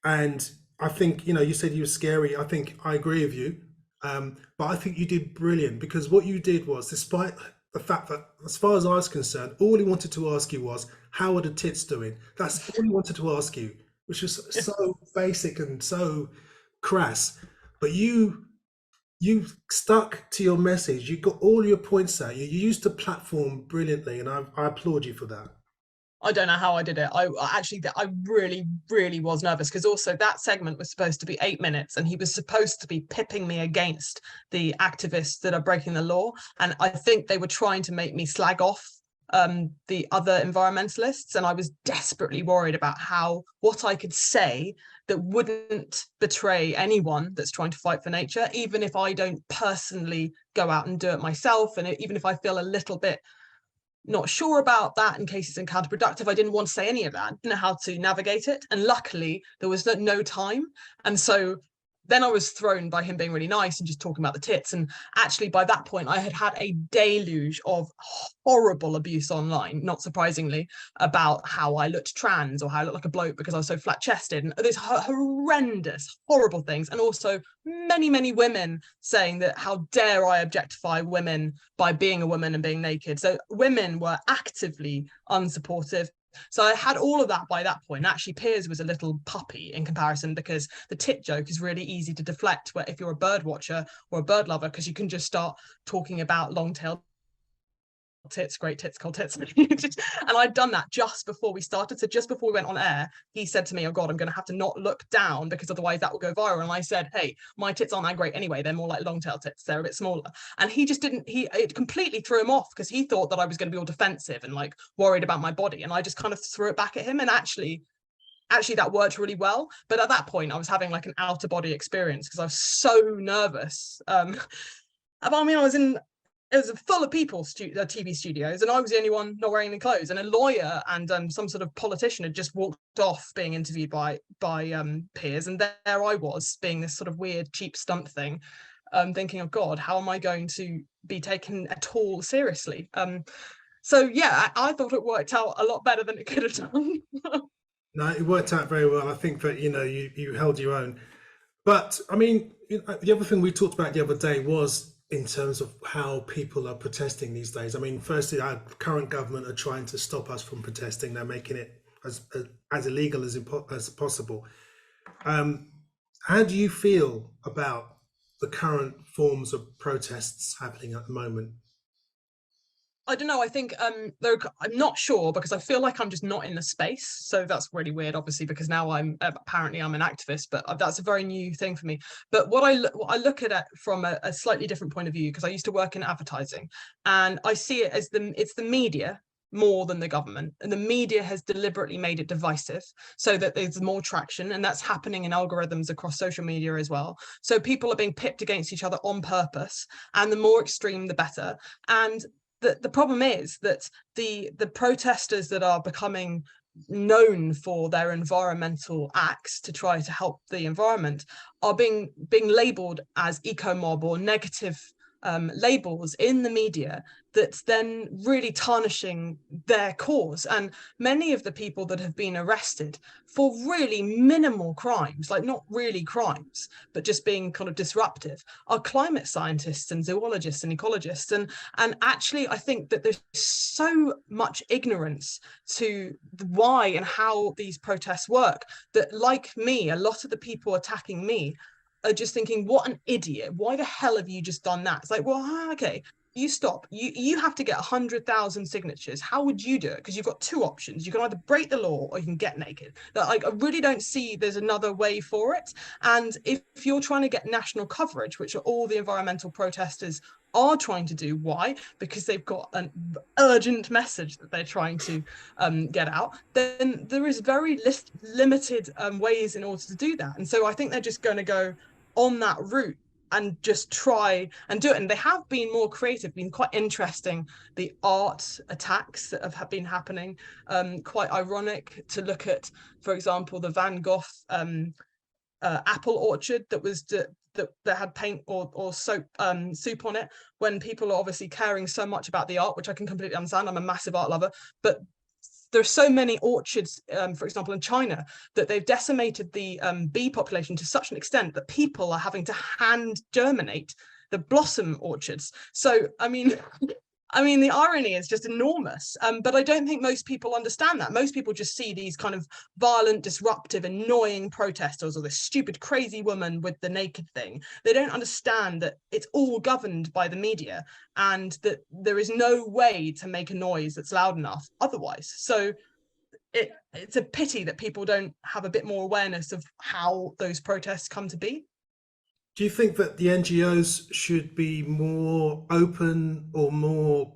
and I think, you know, you said you were scary. I think I agree with you, but I think you did brilliant, because what you did was, despite the fact that, as far as I was concerned, all he wanted to ask you was, how are the tits doing? That's all he wanted to ask you. which is so basic and so crass. But you stuck to your message. You got all your points out. You used the platform brilliantly, and I applaud you for that. I don't know how I did it. I actually, I really, really was nervous because also that segment was supposed to be 8 minutes and he was supposed to be pipping me against the activists that are breaking the law. And I think they were trying to make me slag off the other environmentalists. And I was desperately worried about what I could say that wouldn't betray anyone that's trying to fight for nature, even if I don't personally go out and do it myself. And even if I feel a little bit not sure about that in case it's counterproductive. I didn't want to say any of that. I didn't know how to navigate it. And luckily there was no time. And so then I was thrown by him being really nice and just talking about the tits. And actually by that point, I had had a deluge of horrible abuse online, not surprisingly, about how I looked trans or how I looked like a bloke because I was so flat chested, and these horrendous, horrible things. And also many, many women saying that how dare I objectify women by being a woman and being naked. So women were actively unsupportive. So I had all of that by that point. Actually, Piers was a little puppy in comparison because the tit joke is really easy to deflect where if you're a bird watcher or a bird lover, because you can just start talking about long-tailed tits, great tits, cold tits. And I'd done that just before we started. So just before we went on air, he said to me, oh God, I'm going to have to not look down because otherwise that will go viral. And I said, hey, my tits aren't that great anyway. They're more like long tail tits. They're a bit smaller. And he just didn't, it completely threw him off because he thought that I was going to be all defensive and like worried about my body. And I just kind of threw it back at him. And actually that worked really well. But at that point I was having like an out of body experience because I was so nervous. I mean, it was full of people, TV studios, and I was the only one not wearing any clothes. And a lawyer and some sort of politician had just walked off being interviewed by Piers, and there I was being this sort of weird cheap stunt thing, thinking, oh God, how am I going to be taken at all seriously? So yeah, I thought it worked out a lot better than it could have done. No, it worked out very well. I think that you held your own. But I mean, the other thing we talked about the other day was in terms of how people are protesting these days. I mean, firstly, our current government are trying to stop us from protesting. They're making it as illegal as possible. How do you feel about the current forms of protests happening at the moment? I don't know. I think I'm not sure because I feel like I'm just not in the space. So that's really weird, obviously, because now I'm apparently I'm an activist, but that's a very new thing for me. But what I look at it from a slightly different point of view, because I used to work in advertising, and I see it as it's the media more than the government, and the media has deliberately made it divisive so that there's more traction, and that's happening in algorithms across social media as well. So people are being pipped against each other on purpose, and the more extreme the better. And the problem is that the protesters that are becoming known for their environmental acts to try to help the environment are being labeled as eco-mob or negative labels in the media that's then really tarnishing their cause. And many of the people that have been arrested for really minimal crimes, like not really crimes, but just being kind of disruptive, are climate scientists and zoologists and ecologists. And actually, I think that there's so much ignorance to why and how these protests work that, like me, a lot of the people attacking me are just thinking, what an idiot. Why the hell have you just done that? It's like, well, okay, you stop. You have to get 100,000 signatures. How would you do it? Because you've got two options. You can either break the law or you can get naked. Like, I really don't see there's another way for it. And if you're trying to get national coverage, which are all the environmental protesters are trying to do, why? Because they've got an urgent message that they're trying to get out, then there is very limited ways in order to do that. And so I think they're just going to go on that route and just try and do it. And they have been more creative, been quite interesting. The art attacks that have been happening, quite ironic to look at, for example, the Van Gogh apple orchard that had paint or soap soup on it, when people are obviously caring so much about the art, which I can completely understand. I'm a massive art lover, but there's so many orchards, for example, in China, that they've decimated the bee population to such an extent that people are having to hand germinate the blossom orchards. So, I mean, I mean, the irony is just enormous. But I don't think most people understand that. Most people just see these kind of violent, disruptive, annoying protesters, or this stupid, crazy woman with the naked thing. They don't understand that it's all governed by the media, and that there is no way to make a noise that's loud enough otherwise. So it's a pity that people don't have a bit more awareness of how those protests come to be. Do you think that the NGOs should be more open or more,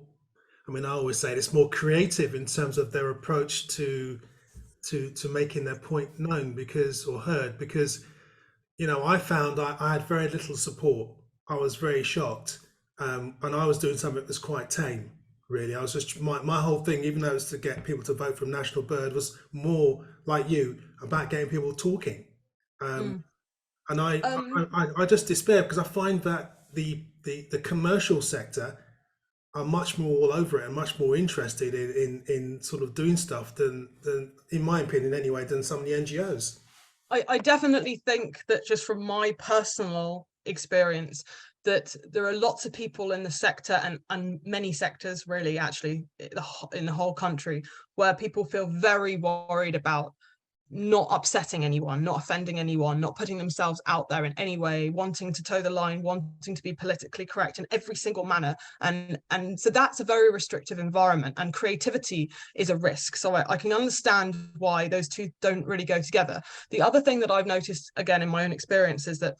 I mean, I always say it's more creative in terms of their approach to making their point known, because, or heard, because, you know, I found I had very little support. I was very shocked. And I was doing something that was quite tame, really. I was just, my whole thing, even though it was to get people to vote from National Bird, was more like you, about getting people talking. And Um, I just despair, because I find that the commercial sector are much more all over it and much more interested in sort of doing stuff than, in my opinion anyway, than some of the NGOs. I definitely think that, just from my personal experience, that there are lots of people in the sector, and many sectors really, actually, in the whole country, where people feel very worried about not upsetting anyone, not offending anyone, not putting themselves out there in any way, wanting to toe the line, wanting to be politically correct in every single manner. And so that's a very restrictive environment, and creativity is a risk. So I can understand why those two don't really go together. The other thing that I've noticed, again, in my own experience, is that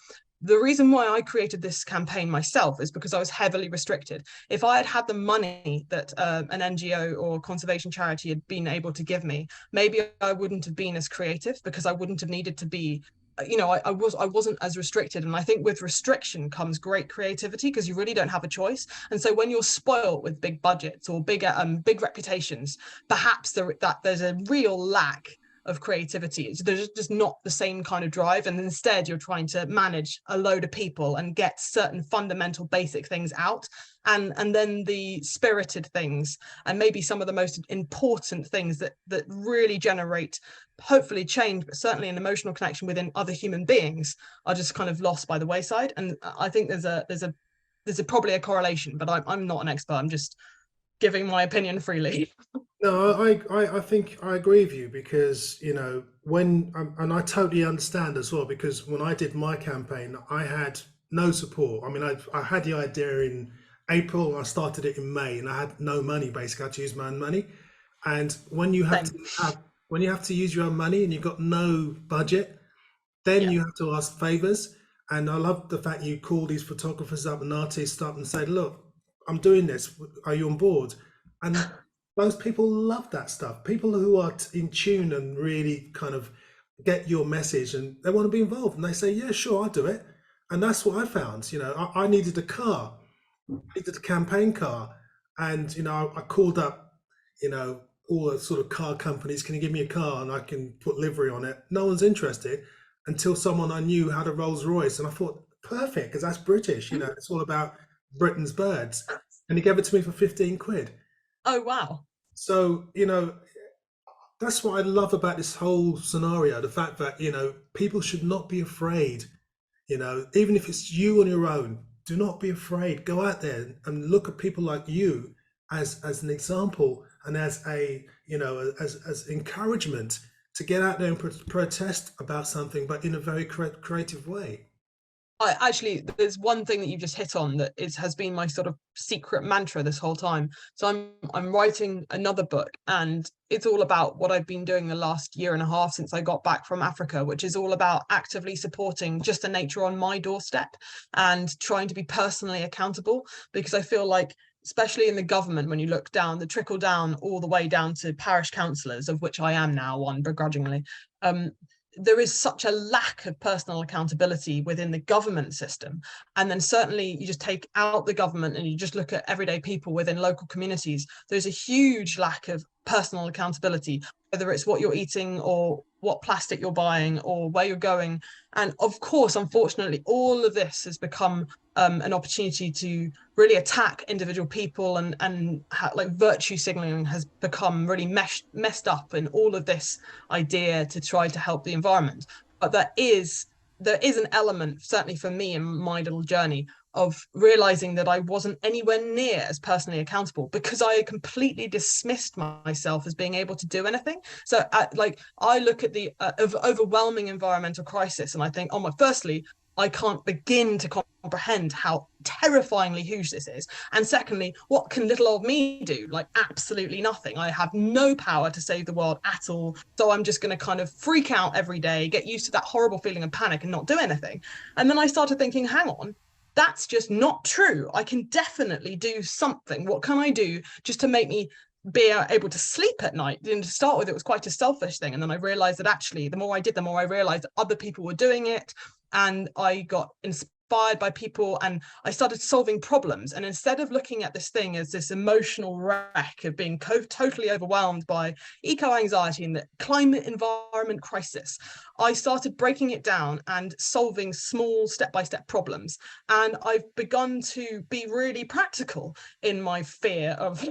the reason why I created this campaign myself is because I was heavily restricted. If I had had the money that an NGO or conservation charity had been able to give me, maybe I wouldn't have been as creative, because I wouldn't have needed to be, you know, I wasn't as restricted. And I think with restriction comes great creativity, because you really don't have a choice. And so when you're spoilt with big budgets or big reputations, perhaps there's a real lack of creativity. There's just not the same kind of drive, and instead you're trying to manage a load of people and get certain fundamental basic things out, and then the spirited things, and maybe some of the most important things that really generate, hopefully, change, but certainly an emotional connection within other human beings, are just kind of lost by the wayside. And I think there's probably a correlation, but I'm not an expert. I'm just giving my opinion freely. No, I think I agree with you, because, you know, and I totally understand as well, because when I did my campaign, I had no support. I mean, I had the idea in April, I started it in May, and I had no money, basically. I had to use my own money. And when you have to use your own money and you've got no budget, then Yeah. you have to ask favors. And I love the fact you call these photographers up and artists up and say, look, I'm doing this. Are you on board? And most people love that stuff. People who are in tune and really kind of get your message, and they want to be involved, and they say, yeah, sure, I'll do it. And that's what I found. You know, I needed a car, I needed a campaign car. And, you know, I called up, you know, all the sort of car companies, can you give me a car and I can put livery on it? No one's interested, until someone I knew had a Rolls Royce. And I thought, perfect, because that's British, you know, it's all about Britain's birds. And he gave it to me for 15 quid. Oh, wow. So, you know, that's what I love about this whole scenario, the fact that, you know, people should not be afraid, you know, even if it's you on your own, do not be afraid. Go out there and look at people like you as an example, and as a, you know, as encouragement to get out there and protest about something, but in a very creative way. There's one thing that you just hit on that has been my sort of secret mantra this whole time. So I'm writing another book, and it's all about what I've been doing the last year and a half since I got back from Africa, which is all about actively supporting just the nature on my doorstep and trying to be personally accountable. Because I feel like, especially in the government, when you look down, the trickle down all the way down to parish councillors, of which I am now one begrudgingly, there is such a lack of personal accountability within the government system. And then certainly you just take out the government and you just look at everyday people within local communities, there's a huge lack of personal accountability, whether it's what you're eating or what plastic you're buying or where you're going. And of course, unfortunately, all of this has become an opportunity to really attack individual people, and like virtue signaling has become really messed up in all of this idea to try to help the environment. But there is an element, certainly for me in my little journey, of realizing that I wasn't anywhere near as personally accountable because I completely dismissed myself as being able to do anything. So I look at the overwhelming environmental crisis and I think, oh my, firstly, I can't begin to comprehend how terrifyingly huge this is. And secondly, what can little old me do? Like absolutely nothing. I have no power to save the world at all. So I'm just going to kind of freak out every day, get used to that horrible feeling of panic and not do anything. And then I started thinking, hang on, that's just not true. I can definitely do something. What can I do just to make me be able to sleep at night? And to start with, it was quite a selfish thing. And then I realized that actually, the more I did, the more I realized that other people were doing it. And I got inspired by people and I started solving problems. And instead of looking at this thing as this emotional wreck of being totally overwhelmed by eco-anxiety and the climate environment crisis, I started breaking it down and solving small step-by-step problems. And I've begun to be really practical in my fear of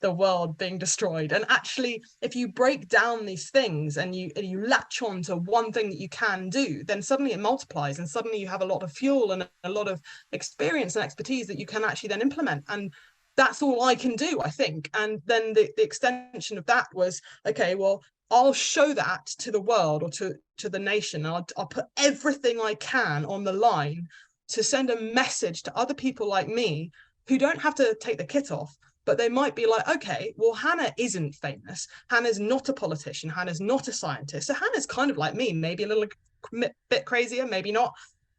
the world being destroyed. And actually, if you break down these things and you latch on to one thing that you can do, then suddenly it multiplies and suddenly you have a lot of fuel and a lot of experience and expertise that you can actually then implement. And that's all I can do, I think. And then the extension of that was, okay, well, I'll show that to the world or to the nation. I'll put everything I can on the line to send a message to other people like me who don't have to take the kit off, but they might be like, okay, well, Hannah isn't famous. Hannah's not a politician. Hannah's not a scientist. So Hannah's kind of like me, maybe a little bit crazier, maybe not.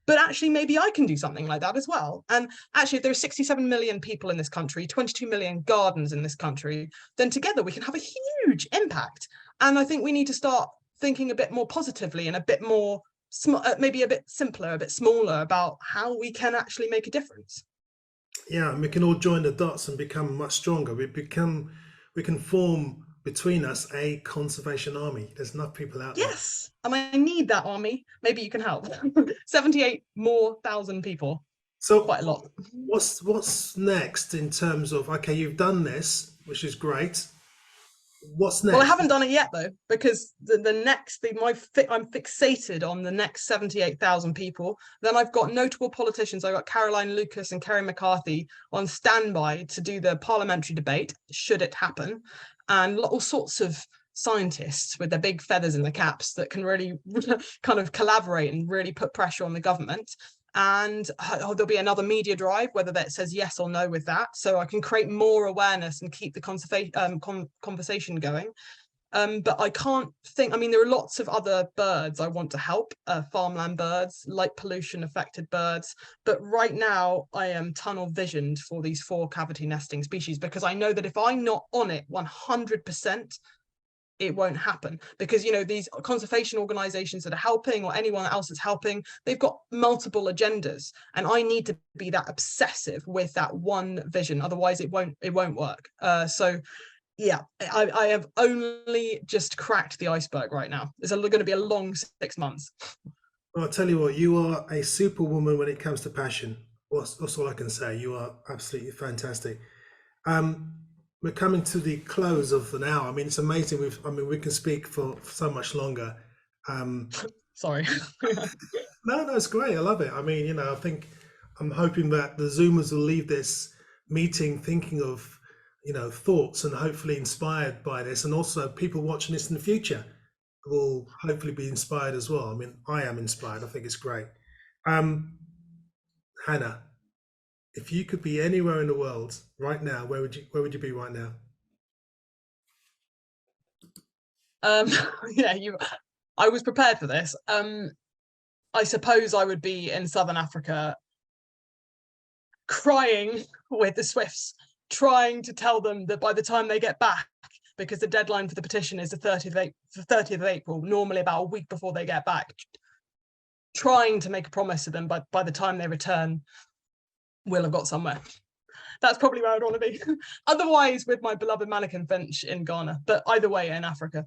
But actually, maybe I can do something like that as well. And actually, if there are 67 million people in this country, 22 million gardens in this country, then together we can have a huge impact. And I think we need to start thinking a bit more positively and a bit more, maybe a bit simpler, a bit smaller about how we can actually make a difference. Yeah, and we can all join the dots and become much stronger. We can form between us a conservation army. There's enough people out there. Yes, and I need that army. Maybe you can help. 78 more thousand people. So quite a lot. What's next in terms of, okay, you've done this, which is great. What's next? Well, I haven't done it yet though, because the next thing, I'm fixated on the next 78,000 people. Then I've got notable politicians. I've got Caroline Lucas and Kerry McCarthy on standby to do the parliamentary debate, should it happen, and all sorts of scientists with their big feathers in the caps that can really kind of collaborate and really put pressure on the government. And there'll be another media drive, whether that says yes or no with that, so I can create more awareness and keep the conversation going. But I can't think, I mean, there are lots of other birds I want to help, farmland birds, light pollution affected birds. But right now I am tunnel visioned for these 4 cavity nesting species, because I know that if I'm not on it 100%, it won't happen. Because, you know, these conservation organizations that are helping, or anyone else that's helping, they've got multiple agendas, and I need to be that obsessive with that one vision, otherwise it won't work. So yeah, I have only just cracked the iceberg right now. It's going to be a long 6 months. Well, I'll tell you what, you are a superwoman when it comes to passion. That's all I can say. You are absolutely fantastic. We're coming to the close of an hour. I mean, it's amazing. We can speak for so much longer. Sorry. No, it's great. I love it. I mean, you know, I'm hoping that the Zoomers will leave this meeting thinking of, you know, thoughts and hopefully inspired by this, and also people watching this in the future will hopefully be inspired as well. I mean, I am inspired. I think it's great. Hannah, if you could be anywhere in the world right now, where would you be right now? Yeah, I was prepared for this. I suppose I would be in Southern Africa, crying with the Swifts, trying to tell them that by the time they get back, because the deadline for the petition is the 30th of April, normally about a week before they get back, trying to make a promise to them by the time they return, we'll have got somewhere. That's probably where I'd want to be. Otherwise, with my beloved mannequin finch in Ghana, but either way in Africa.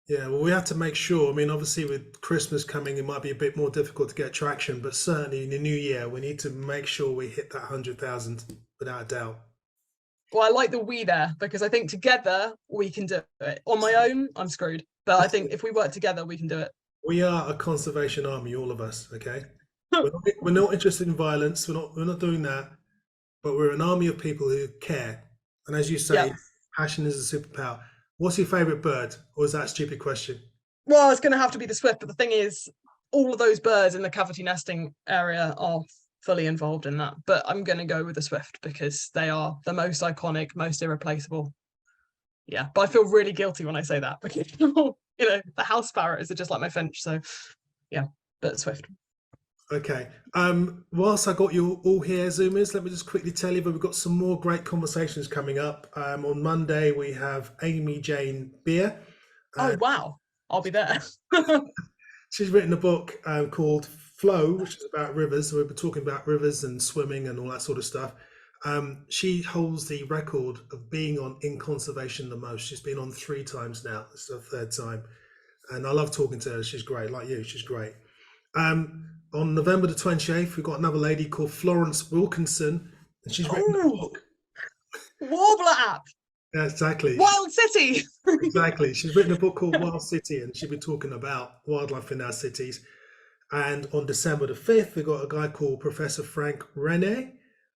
Yeah, well, we have to make sure. I mean, obviously with Christmas coming, it might be a bit more difficult to get traction, but certainly in the new year, we need to make sure we hit that 100,000 without a doubt. Well, I like the we there, because I think together we can do it. On my own, I'm screwed. But I think if we work together, we can do it. We are a conservation army, all of us, okay? We're not interested in violence. We're not doing that. But we're an army of people who care. And as you say, Yeah. passion is a superpower. What's your favourite bird? Or is that a stupid question? Well, it's going to have to be the swift, but the thing is, all of those birds in the cavity nesting area are fully involved in that. But I'm going to go with the swift because they are the most iconic, most irreplaceable. Yeah, but I feel really guilty when I say that because the house sparrows are just like my finch. So yeah, but swift. Okay. Whilst I got you all here, Zoomers, let me just quickly tell you that we've got some more great conversations coming up. On Monday, we have Amy Jane Beer. Oh, wow. I'll be there. She's written a book called Flow, which is about rivers. So we'll be talking about rivers and swimming and all that sort of stuff. She holds the record of being on In Conservation the most. She's been on 3 times now. It's her 3rd time. And I love talking to her. She's great, like you. She's great. On November the 28th, we've got another lady called Florence Wilkinson, and she's written a book. Warbler app. Yeah, exactly. Wild City. Exactly. She's written a book called Wild City, and she'll be talking about wildlife in our cities. And on December the 5th, we've got a guy called Professor Frank Rene,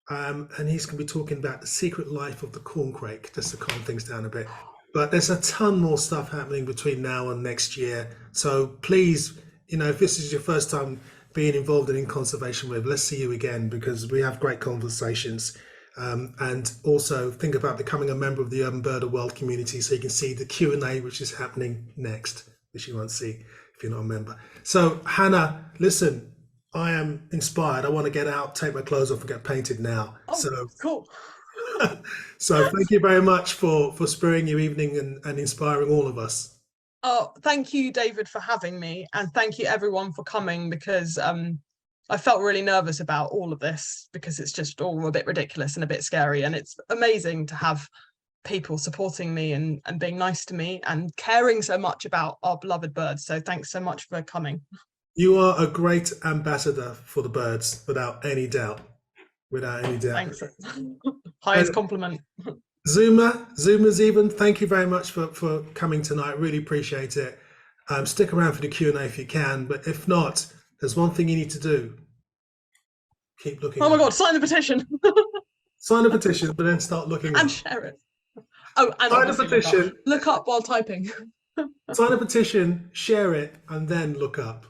and he's going to be talking about the secret life of the corncrake, just to calm things down a bit. But there's a ton more stuff happening between now and next year. So please, if this is your first time being involved in conservation with, let's see you again, because we have great conversations. And also think about becoming a member of the Urban Birder World community so you can see the Q&A which is happening next, which you won't see if you're not a member. So Hannah, listen, I am inspired. I want to get out, take my clothes off and get painted now. Oh, so cool. So thank you very much for spurring your evening and inspiring all of us. Oh, thank you, David, for having me. And thank you, everyone, for coming, because I felt really nervous about all of this because it's just all a bit ridiculous and a bit scary. And it's amazing to have people supporting me and being nice to me and caring so much about our beloved birds. So thanks so much for coming. You are a great ambassador for the birds, without any doubt. Without any doubt. Thanks. Highest compliment. Zoomers even, thank you very much for coming tonight. Really appreciate it. Stick around for the Q&A if you can, but if not, there's one thing you need to do. Keep looking. Oh my God, sign the petition. Sign the petition, but then start looking and up. share it. Oh, and sign the petition. Look up while typing. Sign a petition, share it, and then look up.